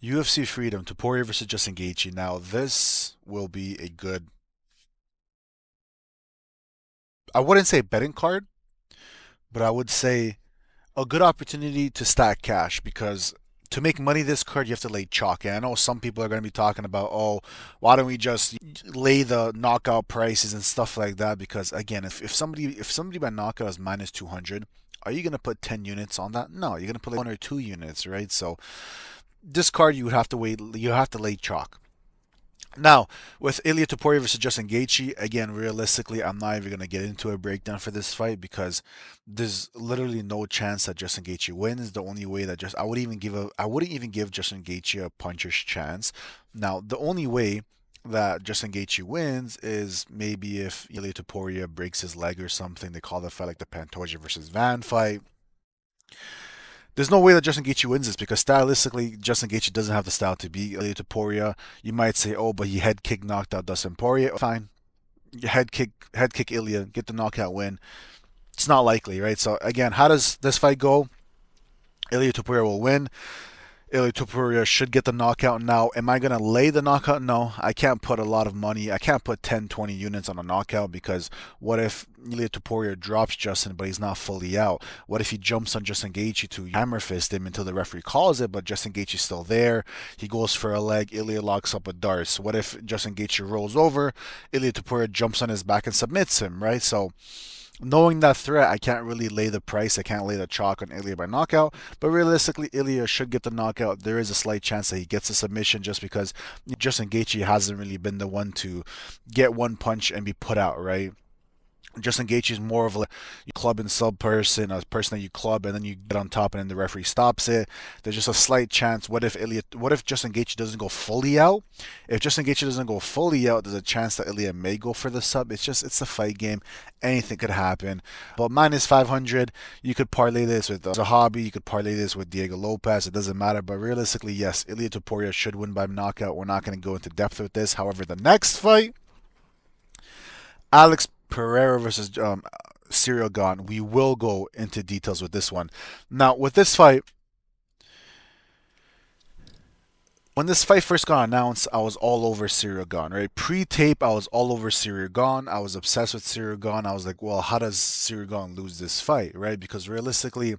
UFC Freedom, Topuria versus Justin Gaethje. Now, this will be a good, I wouldn't say betting card, but I would say a good opportunity to stack cash because to make money this card, you have to lay chalk. And I know some people are going to be talking about, oh, why don't we just lay the knockout prices and stuff like that? Because again, if somebody by knockout is minus 200, are you going to put 10 units on that? No, you're going to put like 1 or 2 units, right? So this card you would have to wait, you have to lay chalk. Now, with Ilia Topuria versus Justin Gaethje, again, realistically, I'm not even gonna get into a breakdown for this fight because there's literally no chance that Justin Gaethje wins. The only way that I wouldn't even give Justin Gaethje a puncher's chance. Now, the only way that Justin Gaethje wins is maybe if Ilia Topuria breaks his leg or something. They call the fight like the Pantoja versus Van fight. There's no way that Justin Gaethje wins this because stylistically, Justin Gaethje doesn't have the style to beat Ilia Topuria. You might say, oh, but he head kick knocked out Dustin Poirier. Fine, head kick Ilia, get the knockout win. It's not likely, right? So again, how does this fight go? Ilia Topuria will win. Ilia Topuria should get the knockout now. Am I going to lay the knockout? No, I can't put a lot of money. I can't put 10, 20 units on a knockout because what if Ilia Topuria drops Justin but he's not fully out? What if he jumps on Justin Gaethje to hammer fist him until the referee calls it, but Justin Gaethje's still there? He goes for a leg. Ilia locks up with darts. What if Justin Gaethje rolls over? Ilia Topuria jumps on his back and submits him, right? So knowing that threat, I can't really lay the price. I can't lay the chalk on Ilia by knockout. But realistically, Ilia should get the knockout. There is a slight chance that he gets a submission just because Justin Gaethje hasn't really been the one to get one punch and be put out, right? Justin Gaethje is more of a club and sub person, a person that you club and then you get on top and then the referee stops it. There's just a slight chance. What if Justin Gaethje doesn't go fully out? If Justin Gaethje doesn't go fully out, there's a chance that Ilia may go for the sub. It's a fight game. Anything could happen. But minus 500, you could parlay this with Zahabi. You could parlay this with Diego Lopes. It doesn't matter. But realistically, yes, Ilia Topuria should win by knockout. We're not going to go into depth with this. However, the next fight, Alex Pereira versus Ciryl Gane. We will go into details with this one. Now, with this fight, when this fight first got announced, I was all over Ciryl Gane, right? Pre-tape, I was all over Ciryl Gane. I was obsessed with Ciryl Gane. I was like, well, how does Ciryl Gane lose this fight, right? Because realistically,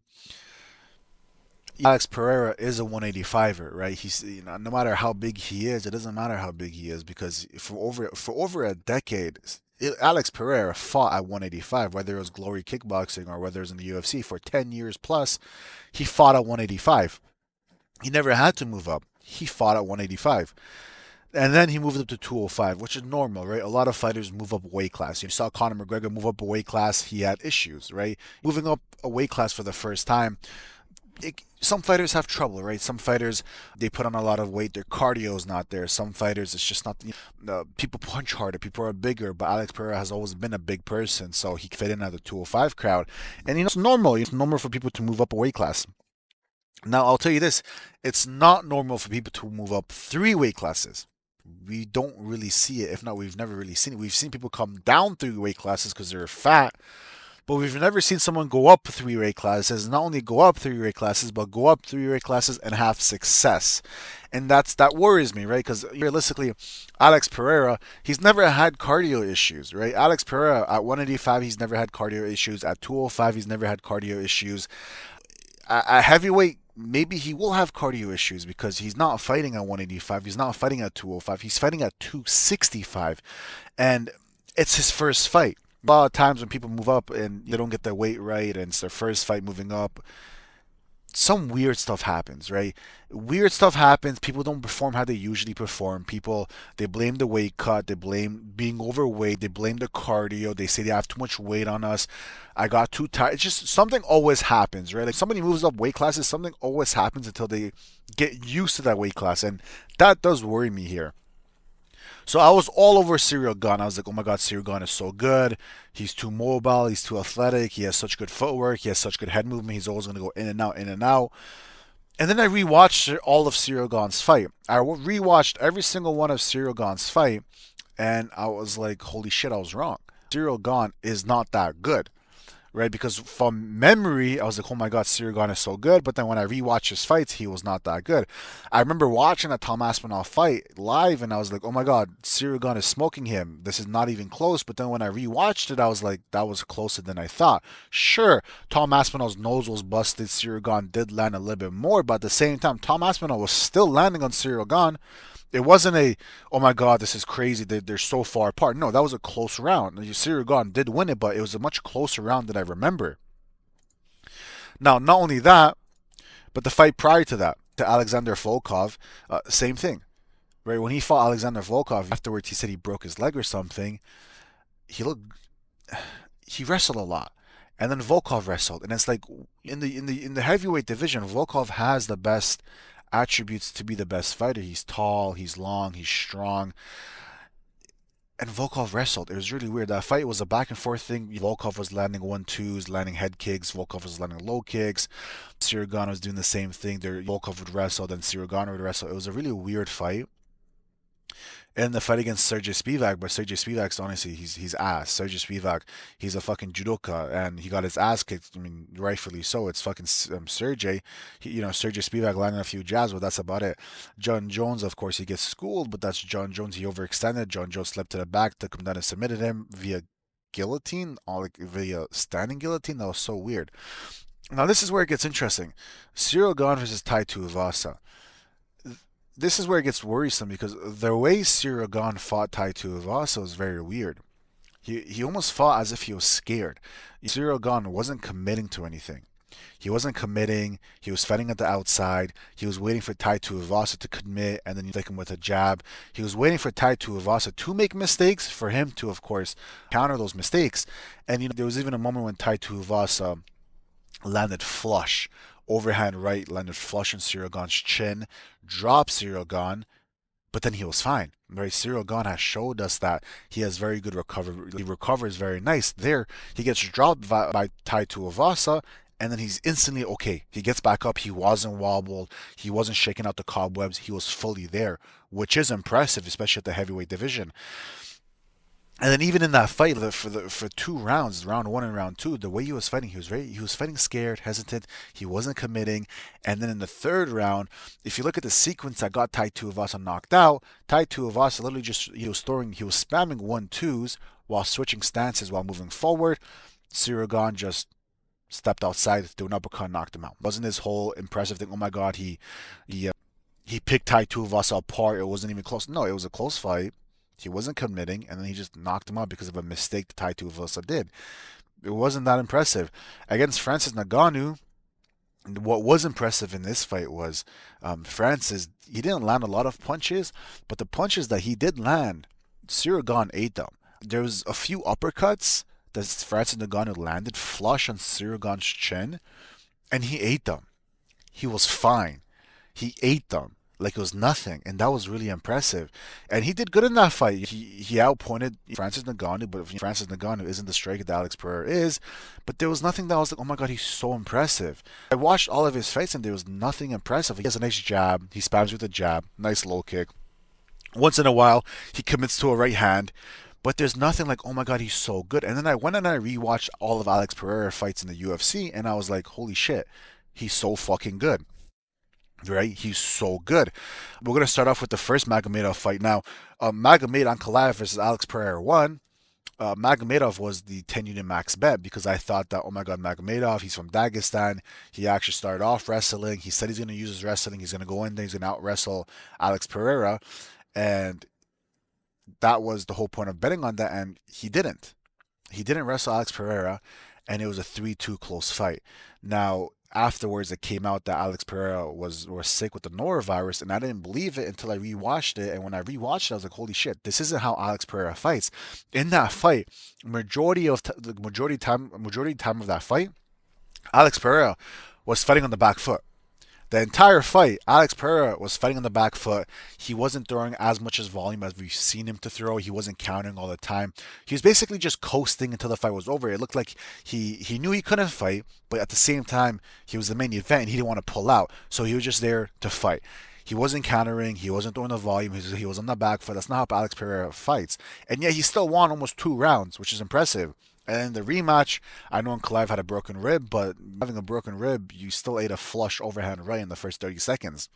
Alex Pereira is a 185er, right? He's no matter how big he is, it doesn't matter how big he is because for over a decade, Alex Pereira fought at 185, whether it was Glory Kickboxing or whether it was in the UFC for 10 years plus. He fought at 185. He never had to move up. He fought at 185. And then he moved up to 205, which is normal, right? A lot of fighters move up a weight class. You saw Conor McGregor move up a weight class. He had issues, right? Moving up a weight class for the first time, some fighters have trouble, right? Some fighters they put on a lot of weight, their cardio is not there. Some fighters it's just not. People punch harder, people are bigger, but Alex Pereira has always been a big person, so he fit in at the 205 crowd, and it's normal. It's normal for people to move up a weight class. Now I'll tell you this: it's not normal for people to move up 3 weight classes. We don't really see it. If not, we've never really seen it. We've seen people come down 3 weight classes because they're fat, but we've never seen someone go up 3 weight classes. Not only go up 3 weight classes, but go up 3 weight classes and have success. And that worries me, right? Because realistically, Alex Pereira, he's never had cardio issues, right? Alex Pereira at 185, he's never had cardio issues. At 205, he's never had cardio issues. At heavyweight, maybe he will have cardio issues because he's not fighting at 185. He's not fighting at 205. He's fighting at 265. And it's his first fight. A lot of times when people move up and they don't get their weight right and it's their first fight moving up, some weird stuff happens, right? Weird stuff happens. People don't perform how they usually perform. People, they blame the weight cut. They blame being overweight. They blame the cardio. They say they have too much weight on us. I got too tired. It's just something always happens, right? Like somebody moves up weight classes, something always happens until they get used to that weight class. And that does worry me here. So I was all over Ciryl Gane. I was like, oh my God, Ciryl Gane is so good. He's too mobile. He's too athletic. He has such good footwork. He has such good head movement. He's always going to go in and out, in and out. And then I rewatched all of Ciryl Gane's fight. I rewatched every single one of Ciryl Gane's fight, and I was like, holy shit, I was wrong. Ciryl Gane is not that good. right? Because from memory, I was like, oh my god, Ciryl Gane is so good. But then when I rewatched his fights, he was not that good. I remember watching a Tom Aspinall fight live, and I was like, oh my god, Ciryl Gane is smoking him. This is not even close. But then when I rewatched it, I was like, that was closer than I thought. Sure, Tom Aspinall's nose was busted. Ciryl Gane did land a little bit more, but at the same time, Tom Aspinall was still landing on Ciryl Gane. It wasn't a, oh my god, this is crazy. They're so far apart. No, that was a close round. Ciryl Gane did win it, but it was a much closer round than I remember. Now, not only that, but the fight prior to that, to Alexander Volkov, same thing. Right, when he fought Alexander Volkov, afterwards he said he broke his leg or something. He looked, he wrestled a lot, and then Volkov wrestled, and it's like in the heavyweight division, Volkov has the best attributes to be the best fighter. He's tall, he's long, he's strong, and Volkov wrestled. It was really weird. That fight was a back and forth thing. Volkov was landing 1-2s, landing head kicks. Volkov was landing low kicks. Ciryl Gane was doing the same thing. Volkov would wrestle, then Ciryl Gane would wrestle. It was a really weird fight. And the fight against Sergey Spivak, but Sergey Spivak's honestly, he's ass. Sergey Spivak, he's a fucking judoka, and he got his ass kicked. I mean, rightfully so. It's fucking Sergey. Sergey Spivak landed a few jabs, but that's about it. John Jones, of course, he gets schooled, but that's John Jones. He overextended. John Jones slipped to the back, took him down and submitted him via guillotine, or like via standing guillotine. That was so weird. Now this is where it gets interesting. Ciryl Gane versus Tai Tuivasa. This is where it gets worrisome because the way Ciryl Gane fought Tai Tuivasa was very weird. He almost fought as if he was scared. Ciryl Gane wasn't committing to anything. He wasn't committing. He was fighting at the outside. He was waiting for Tai Tuivasa to commit, and then you take him with a jab. He was waiting for Tai Tuivasa to make mistakes, for him to, of course, counter those mistakes. And there was even a moment when Tai Tuivasa landed flush. Overhand right landed flush on Ciryl Gane's chin, dropped Ciryl Gane, but then he was fine. Right? Ciryl Gane has showed us that he has very good recovery. He recovers very nice. There, he gets dropped by Tai Tuivasa, and then he's instantly okay. He gets back up. He wasn't wobbled. He wasn't shaking out the cobwebs. He was fully there, which is impressive, especially at the heavyweight division. And then even in that fight for 2 rounds, round one and round two, the way he was fighting, he was fighting scared, hesitant. He wasn't committing. And then in the third round, if you look at the sequence that got Tai Tuivasa knocked out, Tai Tuivasa literally just he was spamming 1-2s while switching stances while moving forward. Ciryl Gane just stepped outside, threw an uppercut, knocked him out. Wasn't this whole impressive thing? Oh my God, he picked Tai Tuivasa apart. It wasn't even close. No, it was a close fight. He wasn't committing, and then he just knocked him out because of a mistake that Tai Tuivasa did. It wasn't that impressive. Against Francis Ngannou, what was impressive in this fight was Francis, he didn't land a lot of punches, but the punches that he did land, Ciryl Gane ate them. There was a few uppercuts that Francis Ngannou landed flush on Ciryl Gane's chin, and he ate them. He was fine. He ate them like it was nothing, and that was really impressive. And he did good in that fight. He outpointed Francis Ngannou, but Francis Ngannou isn't the striker that Alex Pereira is. But there was nothing that I was like, oh my God, he's so impressive. I watched all of his fights, and there was nothing impressive. He has a nice jab. He spams with a jab. Nice low kick. Once in a while, he commits to a right hand. But there's nothing like, oh my God, he's so good. And then I went and I rewatched all of Alex Pereira fights in the UFC, and I was like, holy shit, he's so fucking good. Right, he's so good. We're gonna start off with the first Magomedov fight now. Magomed Ankalaev versus Alex Pereira won. Magomedov was the 10 unit max bet because I thought that, oh my God, Magomedov, he's from Dagestan. He actually started off wrestling. He said he's gonna use his wrestling. He's gonna go in there. He's gonna out wrestle Alex Pereira, and that was the whole point of betting on that. And he didn't. He didn't wrestle Alex Pereira, and it was a 3-2 close fight. Now, afterwards, it came out that Alex Pereira was sick with the norovirus, and I didn't believe it until I rewatched it. And when I rewatched it, I was like, "Holy shit! This isn't how Alex Pereira fights." In that fight, the majority time of that fight, Alex Pereira was fighting on the back foot. The entire fight, Alex Pereira was fighting on the back foot. He wasn't throwing as much as volume as we've seen him to throw. He wasn't countering all the time. He was basically just coasting until the fight was over. It looked like he knew he couldn't fight, but at the same time, he was the main event and he didn't want to pull out. So he was just there to fight. He wasn't countering. He wasn't throwing the volume. He was on the back foot. That's not how Alex Pereira fights. And yet he still won almost 2 rounds, which is impressive. And the rematch, I know Clive had a broken rib, but having a broken rib, you still ate a flush overhand right in the first 30 seconds.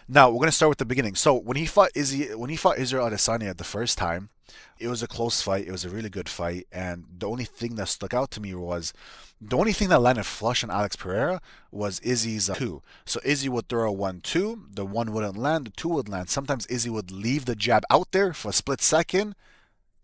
Now we're gonna start with the beginning. So when he fought Israel Adesanya the first time, it was a close fight. It was a really good fight, and the only thing that stuck out to me was the only thing that landed flush on Alex Pereira was Izzy's two. So Izzy would throw a 1-2, the one wouldn't land, the two would land. Sometimes Izzy would leave the jab out there for a split second,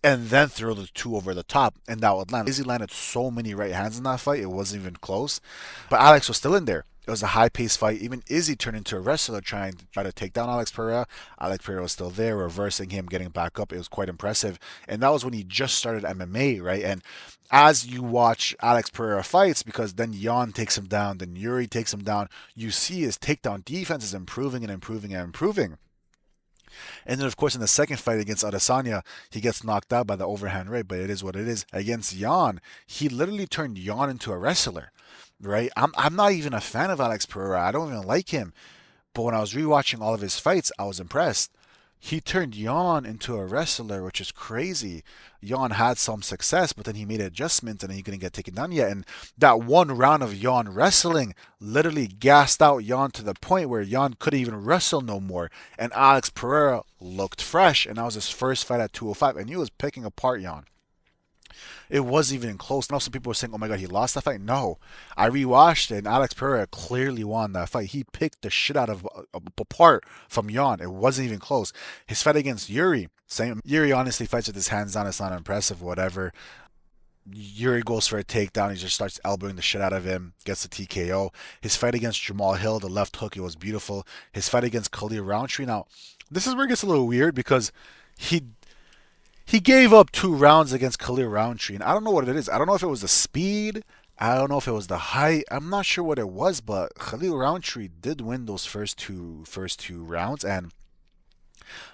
and then throw the two over the top, and that would land. Izzy landed so many right hands in that fight, it wasn't even close. But Alex was still in there. It was a high-paced fight. Even Izzy turned into a wrestler try to take down Alex Pereira. Alex Pereira was still there, reversing him, getting back up. It was quite impressive. And that was when he just started MMA, right? And as you watch Alex Pereira fights, because then Jan takes him down, then Yuri takes him down, you see his takedown defense is improving and improving and improving. And then, of course, in the second fight against Adesanya, he gets knocked out by the overhand right, but it is what it is. Against Jan, he literally turned Jan into a wrestler, right? I'm not even a fan of Alex Pereira. I don't even like him. But when I was rewatching all of his fights, I was impressed. He turned Jan into a wrestler, which is crazy. Jan had some success, but then he made adjustments and he couldn't get taken down yet. And that one round of Jan wrestling literally gassed out Jan to the point where Jan couldn't even wrestle no more. And Alex Pereira looked fresh, and that was his first fight at 205, and he was picking apart Jan. It wasn't even close. Now some people were saying, "Oh my God, he lost that fight." No, I rewatched it, and Alex Pereira clearly won that fight. He picked the shit out of apart from Jan. It wasn't even close. His fight against Yuri, same. Yuri honestly fights with his hands down. It's not impressive, whatever. Yuri goes for a takedown. He just starts elbowing the shit out of him, gets the TKO. His fight against Jamal Hill, the left hook, it was beautiful. His fight against Khalil Roundtree. Now, this is where it gets a little weird because he he gave up 2 rounds against Khalil Roundtree, and I don't know what it is. I don't know if it was the speed. I don't know if it was the height. I'm not sure what it was, but Khalil Roundtree did win those first two rounds, and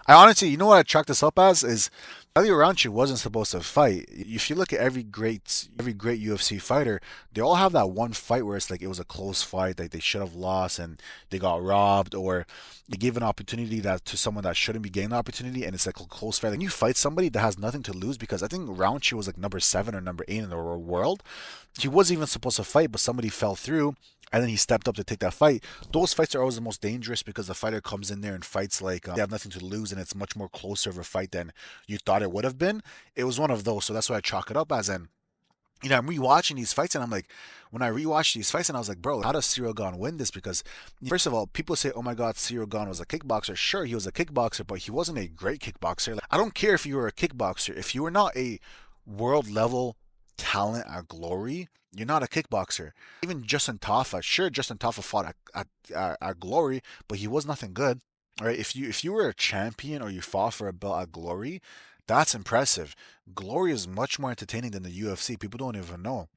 I honestly, you know what I chalked this up as is Elio Roundtree wasn't supposed to fight. If you look at every great UFC fighter, they all have that one fight where it's like it was a close fight, like they should have lost and they got robbed, or they gave an opportunity that to someone that shouldn't be getting the opportunity, and it's like a close fight. Like you fight somebody that has nothing to lose because I think Roundtree was like number 7 or number 8 in the world. He wasn't even supposed to fight, but somebody fell through, and then he stepped up to take that fight. Those fights are always the most dangerous because the fighter comes in there and fights like they have nothing to lose, and it's much more closer of a fight than you thought it would have been. It was one of those, so that's why I chalk it up as. And I'm rewatching these fights, and I'm like, when I rewatched these fights, and I was like, bro, how does Cyril Gane win this? Because first of all, people say, oh my God, Cyril Gane was a kickboxer. Sure, he was a kickboxer, but he wasn't a great kickboxer. Like, I don't care if you were a kickboxer. If you were not a world level talent at Glory, you're not a kickboxer. Even Justin Tafa, sure, Justin Tafa fought at Glory, but he was nothing good. All right, if you were a champion or you fought for a belt at Glory, that's impressive. Glory is much more entertaining than the UFC. People don't even know.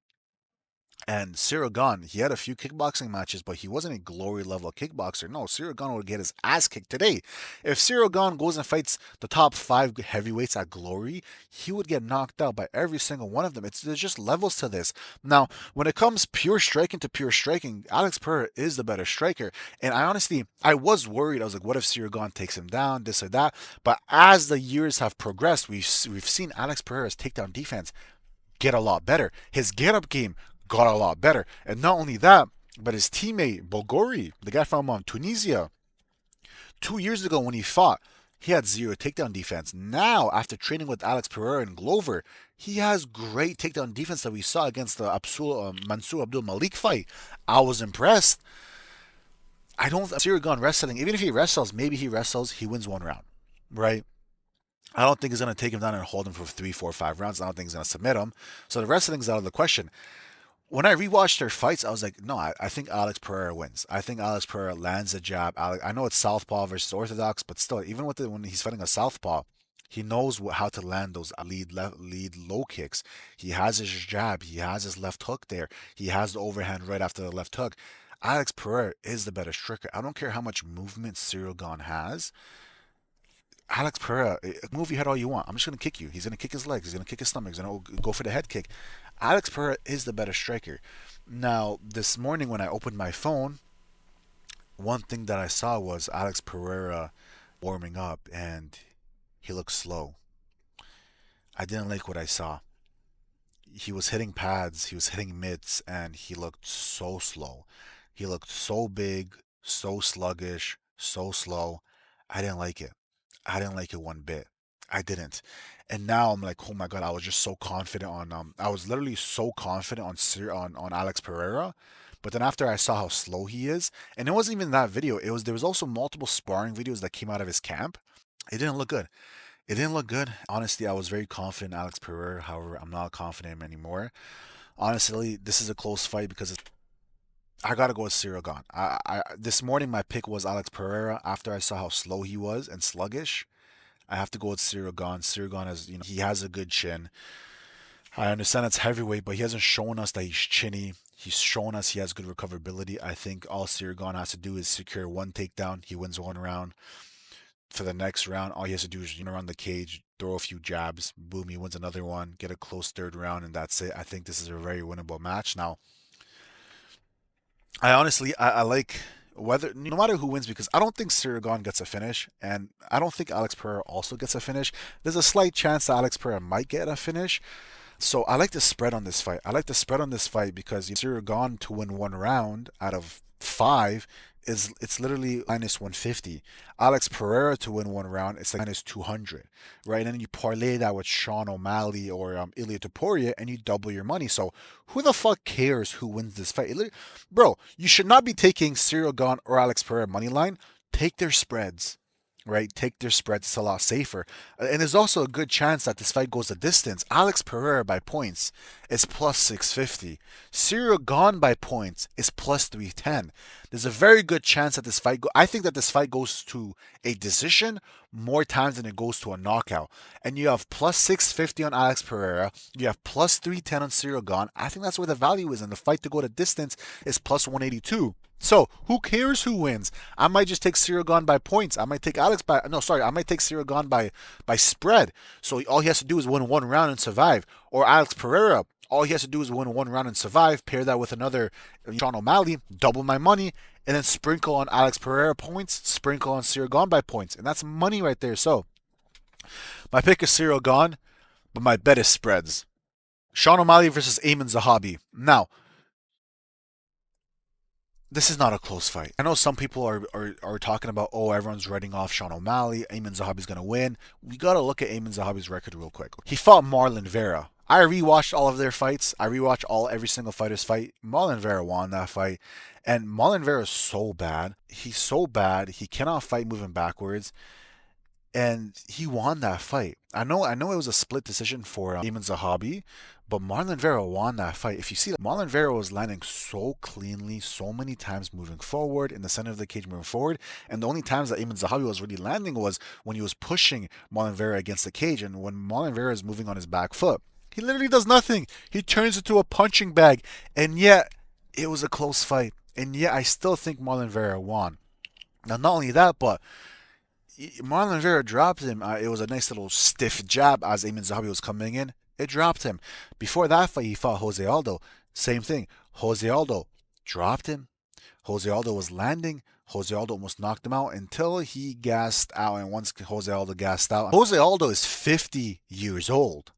And Cyril Gane, he had a few kickboxing matches, but he wasn't a glory level kickboxer. No, Cyril Gane would get his ass kicked today. If Cyril Gane goes and fights the top 5 heavyweights at glory, he would get knocked out by every single one of them. There's just levels to this. Now, when it comes pure striking to pure striking, Alex Pereira is the better striker. And I was worried. I was like, what if Cyril Gane takes him down, this or that? But as the years have progressed, we've seen Alex Pereira's takedown defense get a lot better. His get up game got a lot better. And not only that, but his teammate, Bogori, the guy from Tunisia, 2 years ago when he fought, he had zero takedown defense. Now, after training with Alex Pereira and Glover, he has great takedown defense that we saw against the Mansour Abdul Malik fight. I was impressed. I don't see Gane wrestling. Even if he wrestles, maybe he wrestles, he wins 1 round, right? I don't think he's going to take him down and hold him for 3, 4, 5 rounds. I don't think he's going to submit him. So the wrestling's out of the question. When I rewatched their fights, I was like, no, I think Alex Pereira wins. I think Alex Pereira lands a jab. I know it's southpaw versus orthodox, but still, even when he's fighting a southpaw, he knows how to land those lead low kicks. He has his jab. He has his left hook there. He has the overhand right after the left hook. Alex Pereira is the better striker. I don't care how much movement Cyril Gane has. Alex Pereira, move your head all you want. I'm just going to kick you. He's going to kick his legs. He's going to kick his stomach. He's going to go for the head kick. Alex Pereira is the better striker. Now, this morning when I opened my phone, one thing that I saw was Alex Pereira warming up, and he looked slow. I didn't like what I saw. he was hitting pads, he was hitting mitts, and he looked so slow. He looked so big, so sluggish, so slow. I didn't like it. I didn't like it one bit. I didn't. And now I'm like, oh my god, I was just so confident on I was literally so confident on on Alex Pereira. But then after I saw how slow he is, and it wasn't even that video, it was there was also multiple sparring videos that came out of his camp. It didn't look good. It didn't look good. Honestly, I was very confident in Alex Pereira. However, I'm not confident in him anymore. Honestly, this is a close fight because I gotta go with Cyril Gane. This morning my pick was Alex Pereira after I saw how slow he was and sluggish. I have to go with Cyril Gane. Cyril Gane has, he has a good chin. I understand it's heavyweight, but he hasn't shown us that he's chinny. He's shown us he has good recoverability. I think all Cyril Gane has to do is secure one takedown. He wins one round. For the next round, all he has to do is around the cage, throw a few jabs, boom, he wins another one, get a close third round, and that's it. I think this is a very winnable match. Now, I honestly, I like whether no matter who wins because I don't think Sirigan gets a finish, and I don't think Alex Pereira also gets a finish. There's a slight chance that Alex Pereira might get a finish. So I like the spread on this fight. I like the spread on this fight because Sirigan to win one round out of five is it's literally minus 150. Alex Pereira to win one round, it's like minus 200, right? And then you parlay that with Sean O'Malley or Ilya Topuria, and you double your money. So who the fuck cares who wins this fight? Bro, you should not be taking Cyril Gane or Alex Pereira money line. Take their spreads, right? Take their spreads. It's a lot safer. And there's also a good chance that this fight goes the distance. Alex Pereira by points is plus 650. Cyril Gane by points is plus 310. There's a very good chance that this fight I think that this fight goes to a decision more times than it goes to a knockout. And you have plus 650 on Alex Pereira. You have plus 310 on Cyril Gane. I think that's where the value is. And the fight to go the distance is plus 182. So who cares who wins? I might just take Cyril Gane by points. I might take Alex by no, sorry, I might take Cyril Gane by spread. So all he has to do is win one round and survive. Or Alex Pereira, all he has to do is win one round and survive. Pair that with another Sean O'Malley, double my money, and then sprinkle on Alex Pereira points, sprinkle on Cyril Gane by points, and that's money right there. So my pick is Cyril Gane, but my bet is spreads. Sean O'Malley versus Eamon Zahabi. Now, this is not a close fight. I know some people are talking about, oh, everyone's writing off Sean O'Malley. Eamon Zahabi's going to win. We got to look at Eamon Zahabi's record real quick. He fought Marlon Vera. I rewatched all of their fights. I rewatched every single fighter's fight. Marlon Vera won that fight. And Marlon Vera is so bad. He's so bad. He cannot fight moving backwards, and he won that fight. I know it was a split decision for Eamon Zahabi, but Marlon Vera won that fight. If you see, Marlon Vera was landing so cleanly, so many times moving forward in the center of the cage, moving forward, and the only times that Eamon Zahabi was really landing was when he was pushing Marlon Vera against the cage, and when Marlon Vera is moving on his back foot, he literally does nothing. He turns into a punching bag, and yet it was a close fight, and yet I still think Marlon Vera won. Now, not only that, but Marlon Vera dropped him. It was a nice little stiff jab as Eamon Zahabi was coming in. It dropped him. Before that fight, he fought Jose Aldo. Same thing. Jose Aldo dropped him. Jose Aldo was landing. Jose Aldo almost knocked him out until he gassed out. And once Jose Aldo gassed out, Jose Aldo is 50 years old.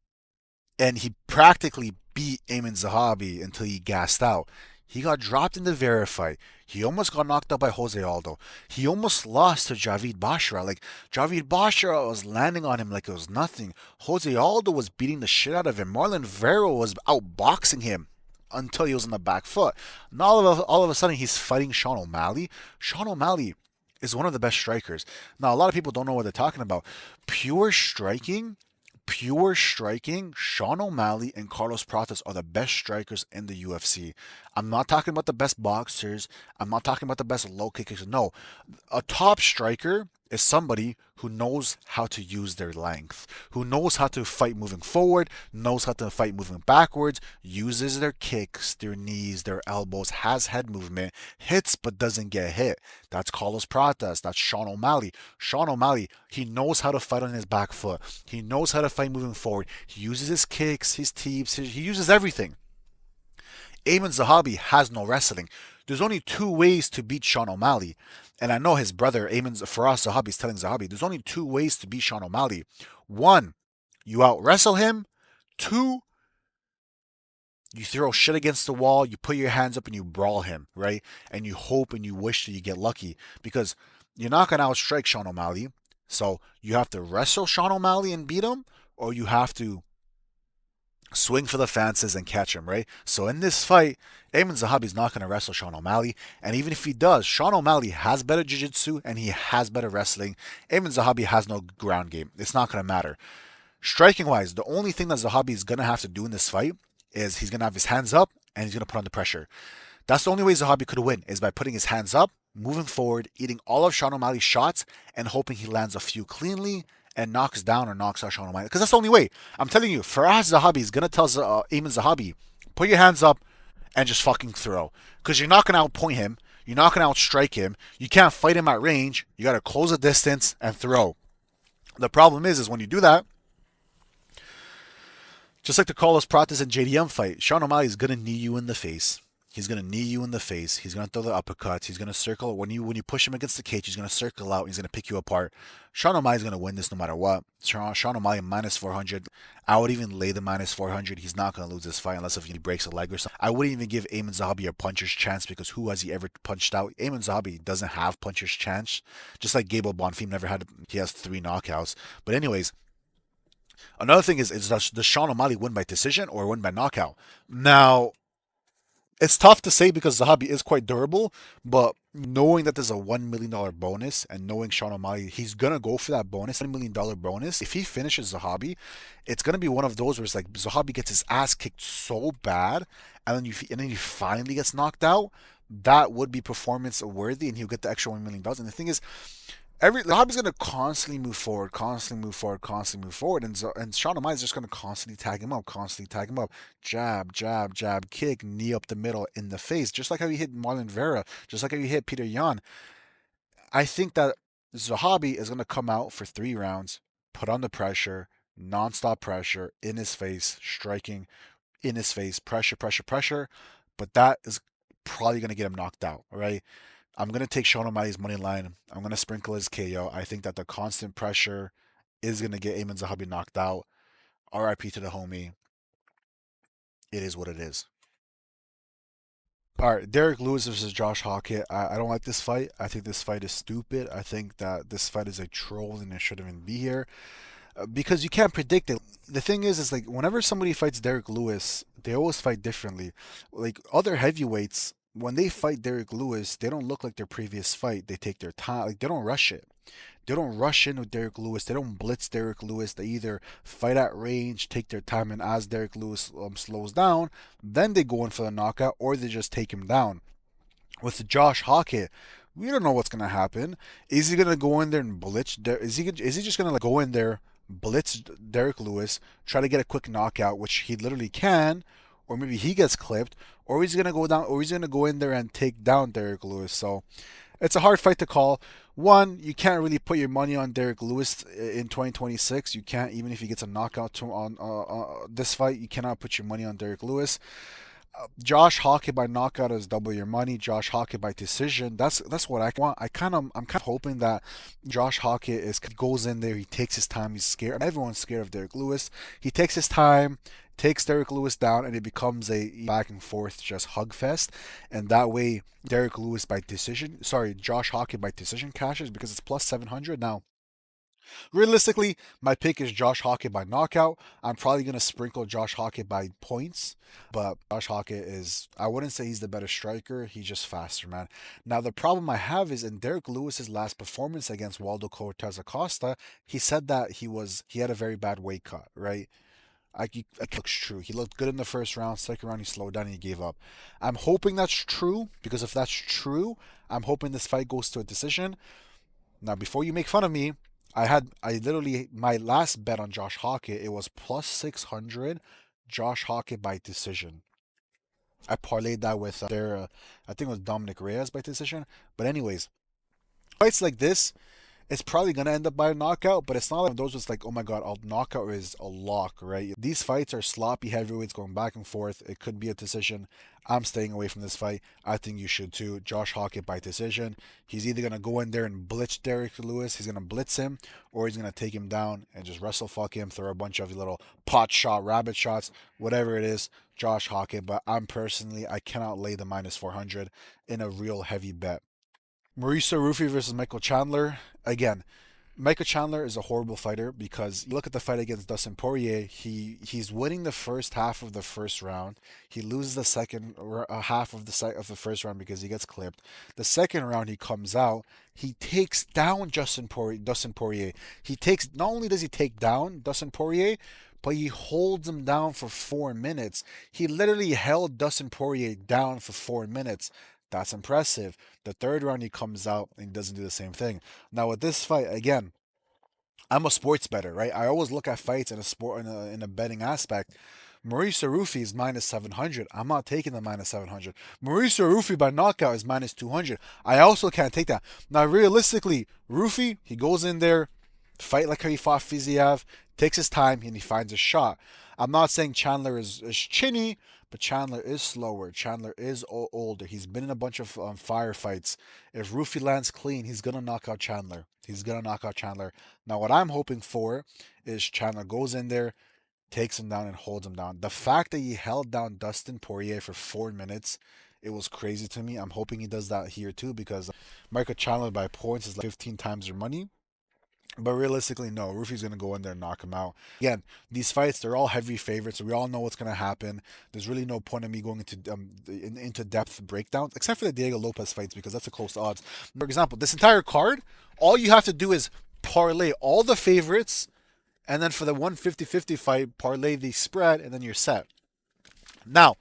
And he practically beat Eamon Zahabi until he gassed out. He got dropped in the Vera fight. He almost got knocked out by Jose Aldo. He almost lost to Javid Bashra. Like, Javid Bashra was landing on him like it was nothing. Jose Aldo was beating the shit out of him. Marlon Vera was outboxing him until he was on the back foot. And all of a sudden, he's fighting Sean O'Malley. Sean O'Malley is one of the best strikers. Now, a lot of people don't know what they're talking about. Pure striking, Sean O'Malley and Carlos Pratas are the best strikers in the UFC. I'm not talking about the best boxers. I'm not talking about the best low kickers. No, a top striker is somebody who knows how to use their length, who knows how to fight moving forward, knows how to fight moving backwards, uses their kicks, their knees, their elbows, has head movement, hits but doesn't get hit. That's Carlos Pratas. That's Sean O'Malley. Sean O'Malley, he knows how to fight on his back foot. He knows how to fight moving forward. He uses his kicks, his teeps, he uses everything. Eamon Zahabi has no wrestling. There's only two ways to beat Sean O'Malley. And I know his brother, Eamon Faraz Zahabi, is telling Zahabi, there's only two ways to beat Sean O'Malley. One, you out wrestle him. Two, You throw shit against the wall, you put your hands up and you brawl him, right? And you hope and you wish that you get lucky because you're not going to outstrike Sean O'Malley. So you have to wrestle Sean O'Malley and beat him, or you have to swing for the fences and catch him, right? So in this fight, Amin Zahabi's not going to wrestle Sean O'Malley. And even if he does, Sean O'Malley has better jiu-jitsu and he has better wrestling. Amin Zahabi has no ground game. It's not going to matter. Striking wise, the only thing that Zahabi is going to have to do in this fight is he's going to have his hands up and he's going to put on the pressure. That's the only way Zahabi could win is by putting his hands up, moving forward, eating all of Sean O'Malley's shots, and hoping he lands a few cleanly and knocks down or knocks out Sean O'Malley. Because that's the only way. I'm telling you, Faraz Zahabi is going to tell Eamon Zahabi, put your hands up and just fucking throw. Because you're not going to outpoint him. You're not going to outstrike him. You can't fight him at range. You got to close the distance and throw. The problem is when you do that, just like the Carlos Prates and JDM fight, Sean O'Malley is going to knee you in the face. He's gonna knee you in the face. He's gonna throw the uppercuts. He's gonna circle when you push him against the cage. He's gonna circle out. He's gonna pick you apart. Sean O'Malley's gonna win this no matter what. Sean O'Malley minus 400. I would even lay the minus 400. He's not gonna lose this fight unless if he breaks a leg or something. I wouldn't even give Eamon Zahabi a puncher's chance because who has he ever punched out? Eamon Zahabi doesn't have puncher's chance. Just like Gable Bonfim never had. He has 3 knockouts. But anyways, another thing is does Sean O'Malley win by decision or win by knockout? Now it's tough to say because Zahabi is quite durable, but knowing that there's a $1 million bonus and knowing Sean O'Malley, he's gonna go for that bonus, $1 million bonus. If he finishes Zahabi, it's gonna be one of those where it's like Zahabi gets his ass kicked so bad, and then he finally gets knocked out. That would be performance worthy, and he'll get the extra $1 million. And the thing is, the hobby's going to constantly move forward, constantly move forward, constantly move forward, and Sean O'Malley is just going to constantly tag him up, constantly tag him up, jab, jab, jab, kick, knee up the middle in the face, just like how he hit Marlon Vera, just like how he hit Peter Yan. I think that Zahabi is going to come out for 3 rounds, put on the pressure, nonstop pressure in his face, striking in his face, pressure, pressure, pressure, but that is probably going to get him knocked out, all right? I'm going to take Sean O'Malley's money line. I'm going to sprinkle his KO. I think that the constant pressure is going to get Eamon Zahabi knocked out. RIP to the homie. It is what it is. All right, Derek Lewis versus Josh Hokit. I don't like this fight. I think this fight is stupid. I think that this fight is a troll and it shouldn't even be here because you can't predict it. The thing is like whenever somebody fights Derek Lewis, they always fight differently. Like other heavyweights, when they fight Derek Lewis, they don't look like their previous fight. They take their time. Like they don't rush it. They don't rush in with Derek Lewis. They don't blitz Derek Lewis. They either fight at range, take their time, and as Derek Lewis slows down, then they go in for the knockout, or they just take him down. With Josh Hokit, we don't know what's gonna happen. Is he gonna go in there and blitz? Is he just gonna like go in there, blitz Derek Lewis, try to get a quick knockout, which he literally can, or maybe he gets clipped, or he's gonna go down, or he's gonna go in there and take down Derek Lewis. So it's a hard fight to call. One, you can't really put your money on Derek Lewis in 2026. You can't, even if he gets a knockout on this fight, you cannot put your money on Derek Lewis. Josh Hokit by knockout is double your money. Josh Hokit by decision. That's what I want. I'm kind of hoping that Josh Hokit is goes in there. He takes his time. He's scared. Everyone's scared of Derek Lewis. He takes his time, takes Derek Lewis down, and it becomes a back and forth just hug fest. And that way, Derek Lewis by decision. Sorry, Josh Hokit by decision cashes because it's plus 700 now. Realistically, my pick is Josh Hokit by knockout. I'm probably going to sprinkle Josh Hokit by points, but Josh Hokit is, I wouldn't say he's the better striker. He's just faster, man. Now, the problem I have is in Derek Lewis's last performance against Waldo Cortez Acosta, he said that he had a very bad weight cut, right? It looks true. He looked good in the first round. Second round, he slowed down and he gave up. I'm hoping that's true because if that's true, I'm hoping this fight goes to a decision. Now, before you make fun of me, I literally my last bet on Josh Hokit, it was plus 600 Josh Hokit by decision. I parlayed that with I think it was Dominic Reyes by decision. But anyways, fights like this, It's probably gonna end up by a knockout, but it's not like those was like, oh my god, a knockout is a lock, right? These fights are sloppy heavyweights going back and forth. It could be a decision. I'm staying away from this fight. I think you should too. Josh Hokit by decision. He's either gonna go in there and blitz Derek Lewis, he's gonna blitz him, or he's gonna take him down and just wrestle fuck him, throw a bunch of little pot shot, rabbit shots, whatever it is. Josh Hokit, but I'm personally I cannot lay the minus 400 in a real heavy bet. Mauricio Ruffy versus Michael Chandler. Again, Michael Chandler is a horrible fighter because you look at the fight against Dustin Poirier. He's winning the first half of the first round. He loses the second half of the first round because he gets clipped. The second round he comes out. He takes down Dustin Poirier. He takes not only does he take down Dustin Poirier, but he holds him down for 4 minutes. He literally held Dustin Poirier down for 4 minutes. That's impressive. The third round he comes out and he doesn't do the same thing. Now with this fight, again, I'm a sports bettor, right? I always look at fights in a sport in a betting aspect. Mauricio Rufi is minus 700. I'm not taking the minus 700. Mauricio Rufi by knockout is minus 200. I also can't take that. Now, realistically, Rufi, he goes in there, fight like how he fought Fiziev, takes his time, and he finds a shot. I'm not saying Chandler is chinny, but Chandler is slower. Chandler is older. He's been in a bunch of firefights. If Rufi lands clean, he's going to knock out Chandler. He's going to knock out Chandler. Now, what I'm hoping for is Chandler goes in there, takes him down, and holds him down. The fact that he held down Dustin Poirier for 4 minutes, it was crazy to me. I'm hoping he does that here too because Michael Chandler by points is like 15 times your money. But realistically, no. Rufi's going to go in there and knock him out. Again, these fights, they're all heavy favorites. So we all know what's going to happen. There's really no point in me going into depth breakdowns, except for the Diego Lopes fights, because that's a close odds. For example, this entire card, all you have to do is parlay all the favorites, and then for the 150-50 fight, parlay the spread, and then you're set. Now,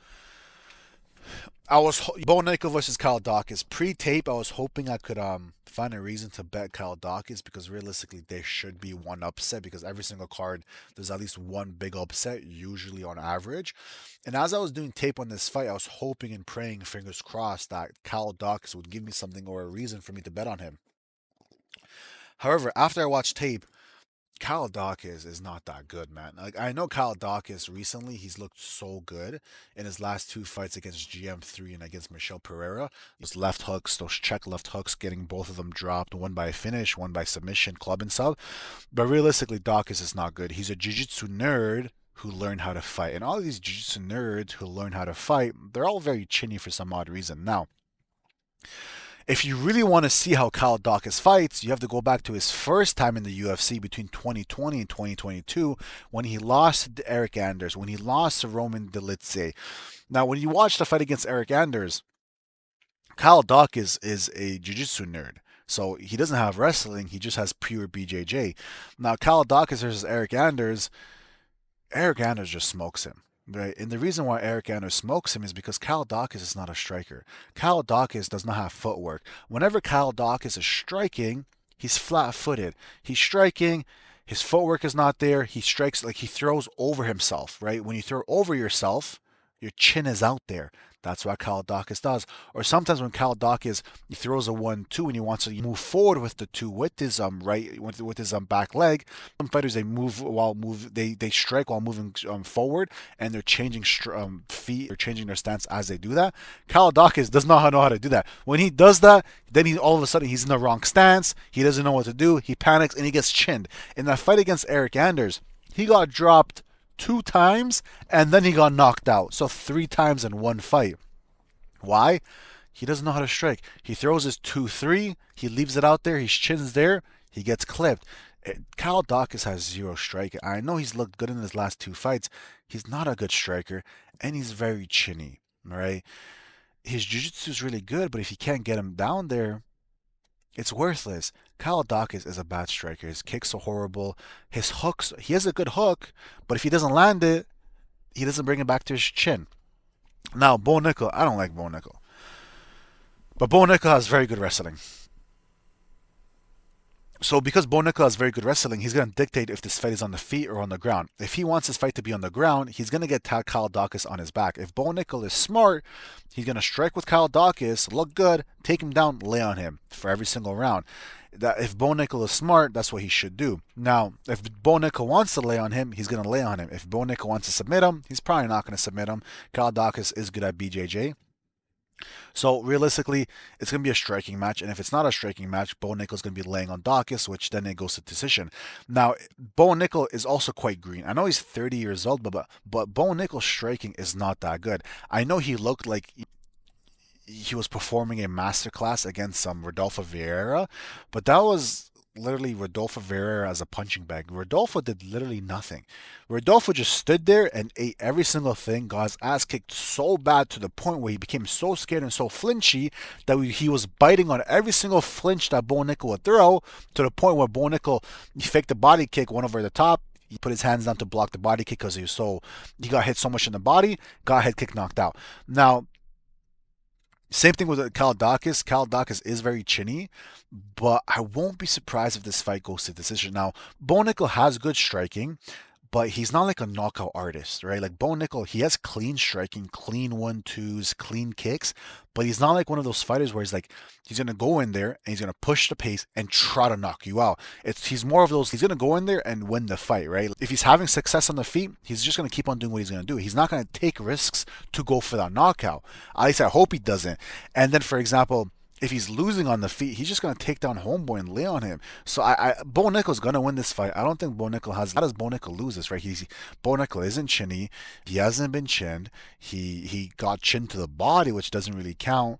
Bo Nickal versus Kyle Daukas. Pre-tape, I was hoping I could find a reason to bet Kyle Daukas because realistically there should be one upset because every single card there's at least one big upset usually on average. And as I was doing tape on this fight, I was hoping and praying, fingers crossed, that Kyle Daukas would give me something or a reason for me to bet on him. However, after I watched tape, Kyle Daukas is not that good, man. Like I know Kyle Daukas recently, he's looked so good in his last two fights against GM3 and against Michel Pereira. Those left hooks, those check left hooks, getting both of them dropped, one by finish, one by submission, club and sub. But realistically, Daukas is not good. He's a jiu-jitsu nerd who learned how to fight. And all of these jiu-jitsu nerds who learn how to fight, they're all very chinny for some odd reason. Now, if you really want to see how Kyle Daukas fights, you have to go back to his first time in the UFC between 2020 and 2022 when he lost to Eric Anders, when he lost to Roman Dolidze. Now, when you watch the fight against Eric Anders, Kyle Daukas is a jiu-jitsu nerd. So he doesn't have wrestling, he just has pure BJJ. Now, Kyle Daukas versus Eric Anders just smokes him. Right, and the reason why Eric Anders smokes him is because Kyle Daukas is not a striker. Kyle Daukas does not have footwork. Whenever Kyle Daukas is striking, he's flat-footed. He's striking, his footwork is not there. He strikes like he throws over himself, right? When you throw over yourself, your chin is out there. That's what Kyle Daukas does. Or sometimes when Kyle Daukas he throws a 1-2 and he wants to move forward with the two with his with his back leg. Some fighters they strike while moving forward and they're changing feet or changing their stance as they do that. Kyle Daukas does not know how to do that. When he does that, then he all of a sudden he's in the wrong stance. He doesn't know what to do. He panics and he gets chinned. In that fight against Eric Anders, he got dropped 2 times and then he got knocked out. So 3 times in one fight. Why? He doesn't know how to strike. He throws his 2-3, he leaves it out there, his chin's there, he gets clipped. Kyle Daukas has 0 striking. I know he's looked good in his last 2 fights. He's not a good striker and he's very chinny, right? His jiu-jitsu is really good, but if you can't get him down there, it's worthless. Kyle Daukas is a bad striker. His kicks are horrible. His hooks, he has a good hook, but if he doesn't land it, he doesn't bring it back to his chin. Now, Bo Nickal, I don't like Bo Nickal. But Bo Nickal has very good wrestling. So because Bo Nickal has very good wrestling, he's going to dictate if this fight is on the feet or on the ground. If he wants this fight to be on the ground, he's going to get Kyle Daukas on his back. If Bo Nickal is smart, he's going to strike with Kyle Daukas, look good, take him down, lay on him for every single round. That if Bo Nickal is smart, that's what he should do. Now, if Bo Nickal wants to lay on him, he's going to lay on him. If Bo Nickal wants to submit him, he's probably not going to submit him. Kyle Daukas is good at BJJ. So realistically, it's going to be a striking match, and if it's not a striking match, Bo Nickal's going to be laying on Daukas, which then it goes to decision. Now, Bo Nickal is also quite green. I know he's 30 years old, but Bo Nickal's striking is not that good. I know he looked like he was performing a masterclass against some Rodolfo Vieira, but that was literally Rodolfo Vieira as a punching bag. Rodolfo did literally nothing. Rodolfo just stood there and ate every single thing, got his ass kicked so bad to the point where he became so scared and so flinchy that he was biting on every single flinch that Bo Nickal would throw, to the point where Bo Nickal, he faked a body kick, one over the top. He put his hands down to block the body kick because he got hit so much in the body, got head kick, knocked out. Now, same thing with Kyle Daukas. Kyle Daukas is very chinny, but I won't be surprised if this fight goes to decision. Now, Bo Nickal has good striking, but he's not like a knockout artist, right? Like Bo Nickal, he has clean striking, clean 1-2s, clean kicks, but he's not like one of those fighters where he's gonna go in there and he's gonna push the pace and try to knock you out. He's more of those, he's gonna go in there and win the fight, right? If he's having success on the feet, he's just gonna keep on doing what he's gonna do. He's not gonna take risks to go for that knockout. At least I hope he doesn't. And then, for example, if he's losing on the feet, he's just gonna take down Homeboy and lay on him. So Bo Nickal's gonna win this fight. I don't think Bo Nickal has. How does Bo Nickal lose this? Right? Bo Nickal isn't chinny. He hasn't been chinned. He got chinned to the body, which doesn't really count.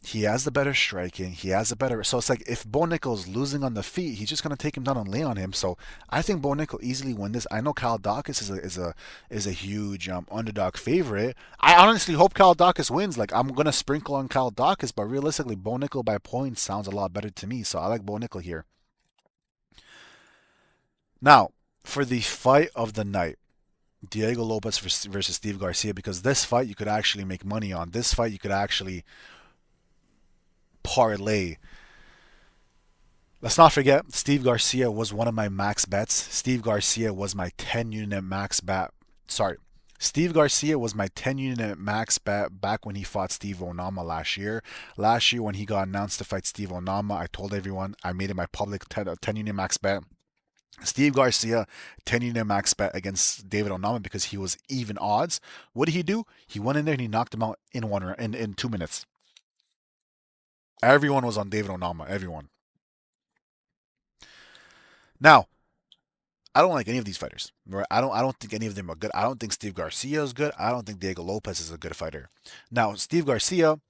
He has the better striking. He has the better. So it's like if Bo Nickal's losing on the feet, he's just gonna take him down and lay on him. So I think Bo Nickal easily win this. I know Kyle Daukas is a huge underdog favorite. I honestly hope Kyle Daukas wins. Like I'm gonna sprinkle on Kyle Daukas, but realistically, Bo Nickal by points sounds a lot better to me. So I like Bo Nickal here. Now for the fight of the night. Diego Lopes versus Steve Garcia, because this fight you could actually make money on. This fight you could actually parlay. Let's not forget, Steve Garcia was one of my max bets. Steve Garcia was my 10 unit max bet. Sorry. Steve Garcia was my 10 unit max bet back when he fought Steve Onama last year. Last year when he got announced to fight Steve Onama, I told everyone, I made it my public 10 unit max bet. Steve Garcia, 10 unit max bet against David Onama because he was even odds. What did he do? He went in there and he knocked him out in 2 minutes. Everyone was on David Onama. Everyone. Now, I don't like any of these fighters. Right? I don't think any of them are good. I don't think Steve Garcia is good. I don't think Diego Lopes is a good fighter. Now, Steve Garcia,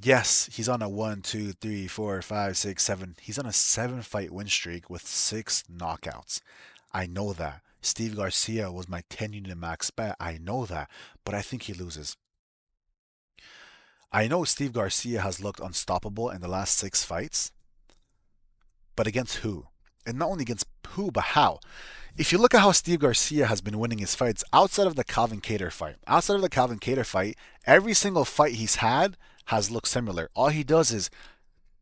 yes, he's on a 1, 2, 3, 4, 5, 6, 7. He's on a 7-fight win streak with 6 knockouts. I know that. Steve Garcia was my 10 unit max bet. I know that. But I think he loses. I know Steve Garcia has looked unstoppable in the last 6 fights, but against who? And not only against who, but how? If you look at how Steve Garcia has been winning his fights outside of the Calvin Kattar fight, every single fight he's had has looked similar. All he does is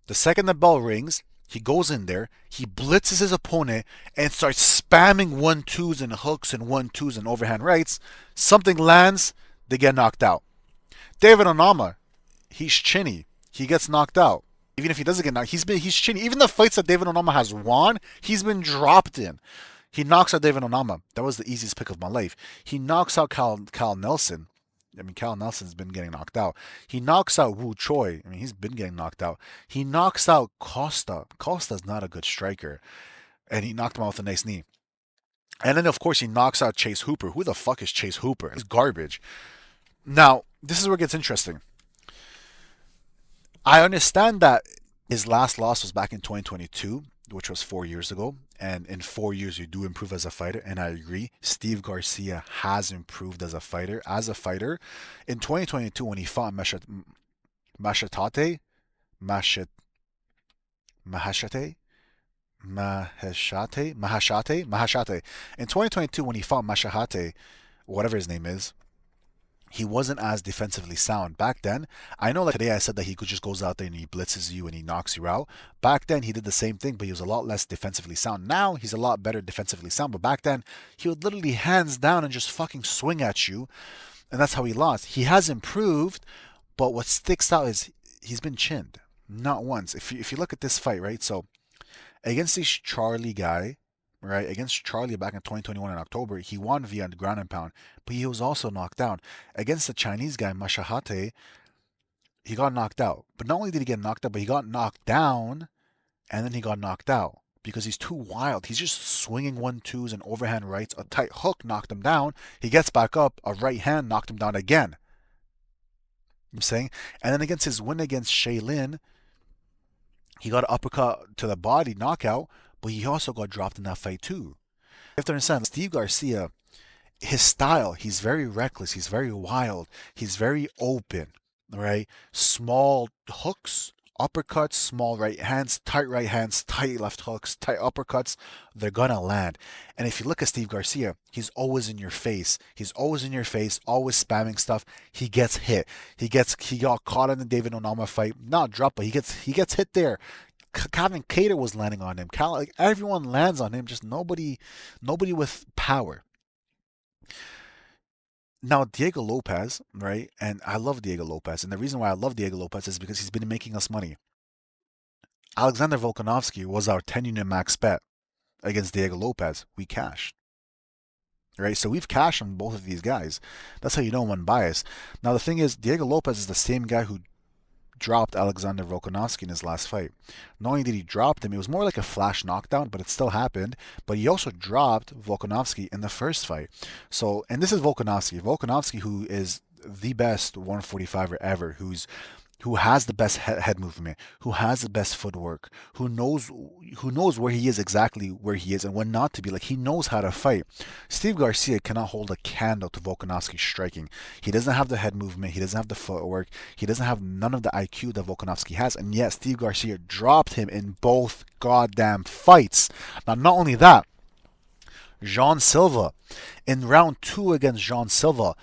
the second the bell rings, he goes in there, he blitzes his opponent and starts spamming 1-2s and hooks and 1-2s and overhand rights. Something lands, they get knocked out. David Onama, he's chinny. He gets knocked out. Even if he doesn't get knocked, he's chinny. Even the fights that David Onama has won, he's been dropped in. He knocks out David Onama. That was the easiest pick of my life. He knocks out Cal Nelson. I mean, Cal Nelson's been getting knocked out. He knocks out Wu Choi. I mean, he's been getting knocked out. He knocks out Costa. Costa's not a good striker. And he knocked him out with a nice knee. And then, of course, he knocks out Chase Hooper. Who the fuck is Chase Hooper? He's garbage. Now, this is where it gets interesting. I understand that his last loss was back in 2022, which was 4 years ago. And in 4 years, you do improve as a fighter. And I agree. Steve Garcia has improved as a fighter. In 2022, when he fought Mahashate, Mahashate, Mahashate. In 2022, when he fought Mahashate, whatever his name is, he wasn't as defensively sound. Back then, I know like today I said that he could just goes out there and he blitzes you and he knocks you out. Back then he did the same thing, but he was a lot less defensively sound. Now he's a lot better defensively sound, but back then he would literally hands down and just fucking swing at you, and that's how he lost. He has improved, but what sticks out is he's been chinned. Not once. If you look at this fight, right? So against this Charlie guy, right? Against Charlie back in 2021 in October, he won via ground and pound, but he was also knocked down. Against the Chinese guy, Mashahate, he got knocked out. But not only did he get knocked out, but he got knocked down and then he got knocked out because he's too wild. He's just swinging 1-2s and overhand rights. A tight hook knocked him down. He gets back up. A right hand knocked him down again. You know what I'm saying? And then against his win against Shaylin, he got an uppercut to the body knockout, but he also got dropped in that fight too. You have to understand, Steve Garcia, his style, he's very reckless, he's very wild, he's very open, right? Small hooks, uppercuts, small right hands, tight left hooks, tight uppercuts, they're gonna land. And if you look at Steve Garcia, he's always in your face. He's always in your face, always spamming stuff. He gets hit. He got caught in the David Onama fight, not dropped, but he gets hit there. Calvin Cater was landing on him. Like everyone lands on him, just nobody with power. Now Diego Lopes, right? And I love Diego Lopes, and the reason why I love Diego Lopes is because he's been making us money. Alexander Volkanovski was our 10-unit max bet against Diego Lopes. We cashed, right? So we've cashed on both of these guys. That's how you know I'm unbiased. Now the thing is, Diego Lopes is the same guy who dropped Alexander Volkanovski in his last fight. Not only did he drop him, it was more like a flash knockdown, but it still happened. But he also dropped Volkanovski in the first fight. So, and this is Volkanovski, who is the best 145er ever, who has the best head movement, who has the best footwork, who knows where he is exactly where he is and when not to be. Like he knows how to fight. Steve Garcia cannot hold a candle to Volkanovski's striking. He doesn't have the head movement, he doesn't have the footwork, he doesn't have none of the IQ that Volkanovski has, and yet Steve Garcia dropped him in both goddamn fights. Now not only that, Jean Silva, in round 2 against Jean Silva,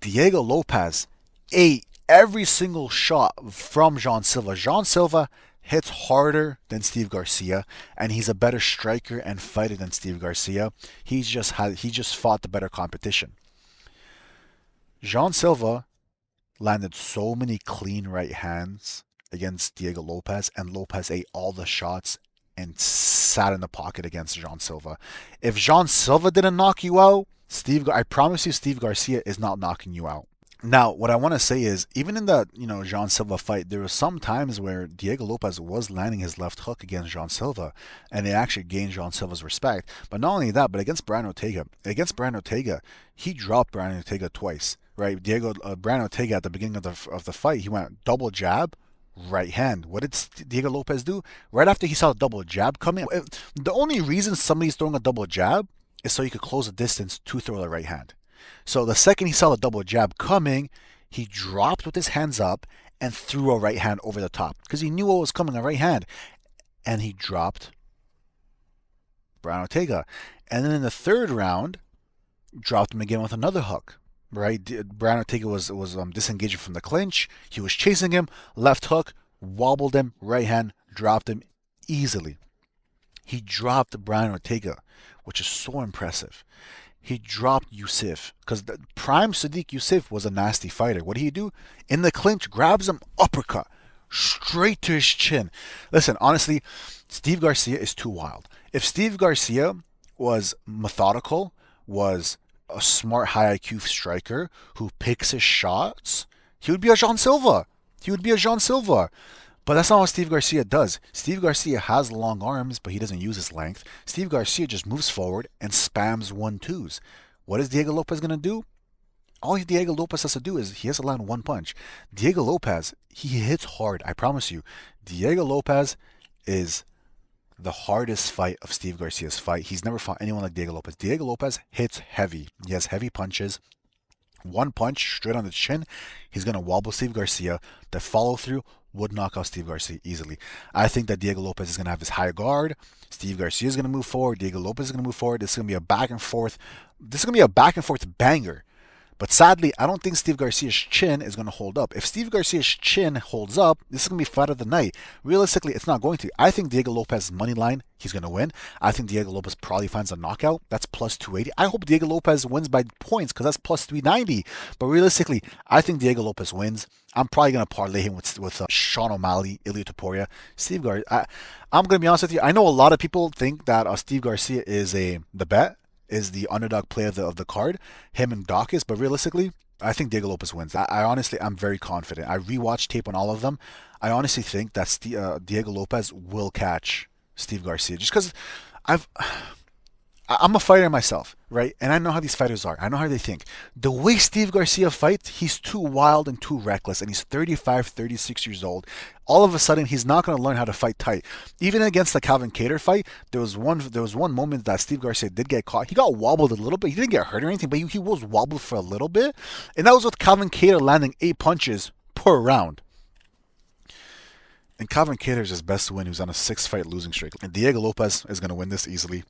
Diego Lopes ate every single shot from Jean Silva. Jean Silva hits harder than Steve Garcia, and he's a better striker and fighter than Steve Garcia. He just fought the better competition. Jean Silva landed so many clean right hands against Diego Lopes, and Lopes ate all the shots and sat in the pocket against Jean Silva. If Jean Silva didn't knock you out, I promise you, Steve Garcia is not knocking you out. Now, what I want to say is, even in the Jean Silva fight, there were some times where Diego Lopes was landing his left hook against Jean Silva, and it actually gained Jean Silva's respect. But not only that, but against Brian Ortega, he dropped Brian Ortega twice. Right, Brian Ortega at the beginning of the fight, he went double jab, right hand. What did Diego Lopes do? Right after he saw the double jab coming, the only reason somebody's throwing a double jab is so you could close the distance to throw the right hand. So the second he saw the double jab coming, he dropped with his hands up and threw a right hand over the top because he knew what was coming, a right hand. And he dropped Brian Ortega. And then in the third round, dropped him again with another hook. Right? Brian Ortega was disengaging from the clinch. He was chasing him. Left hook, wobbled him. Right hand, dropped him easily. He dropped Brian Ortega, which is so impressive. He dropped Yusuf because the prime Sadiq Yusuf was a nasty fighter. What did he do? In the clinch, grabs him, uppercut, straight to his chin. Listen, honestly, Steve Garcia is too wild. If Steve Garcia was methodical, was a smart high IQ striker who picks his shots, he would be a Jean Silva. But that's not what Steve Garcia does. Steve Garcia has long arms, but he doesn't use his length. Steve Garcia just moves forward and spams 1-2s. What is Diego Lopes going to do? All Diego Lopes has to do is he has to land one punch. Diego Lopes, he hits hard, I promise you. Diego Lopes is the hardest fight of Steve Garcia's fight. He's never fought anyone like Diego Lopes. Diego Lopes hits heavy. He has heavy punches. One punch straight on the chin, he's going to wobble Steve Garcia. The follow through would knock out Steve Garcia easily. I think that Diego Lopes is going to have his high guard. Steve Garcia is going to move forward. Diego Lopes is going to move forward. This is going to be a back and forth. This is going to be a back and forth banger. But sadly, I don't think Steve Garcia's chin is going to hold up. If Steve Garcia's chin holds up, this is going to be fight of the night. Realistically, it's not going to. I think Diego Lopez's money line, he's going to win. I think Diego Lopez probably finds a knockout. That's plus 280. I hope Diego Lopez wins by points because that's plus 390. But realistically, I think Diego Lopez wins. I'm probably going to parlay him with Sean O'Malley, Ilya Topuria, Steve Garcia. I'm going to be honest with you. I know a lot of people think that Steve Garcia is the bet, is the underdog play of the card, him and Daukas. But realistically, I think Diego Lopez wins. I honestly, I'm very confident. I rewatched tape on all of them. I honestly think that Diego Lopez will catch Steve Garcia just because I've I'm a fighter myself, right? And I know how these fighters are. I know how they think. The way Steve Garcia fights, he's too wild and too reckless. And he's 35, 36 years old. All of a sudden, he's not going to learn how to fight tight. Even against the Calvin Kattar fight, there was one moment that Steve Garcia did get caught. He got wobbled a little bit. He didn't get hurt or anything, but he was wobbled for a little bit. And that was with Calvin Kattar landing 8 punches per round. And Calvin Kattar is his best win. He was on a 6-fight losing streak. And Diego Lopez is going to win this easily.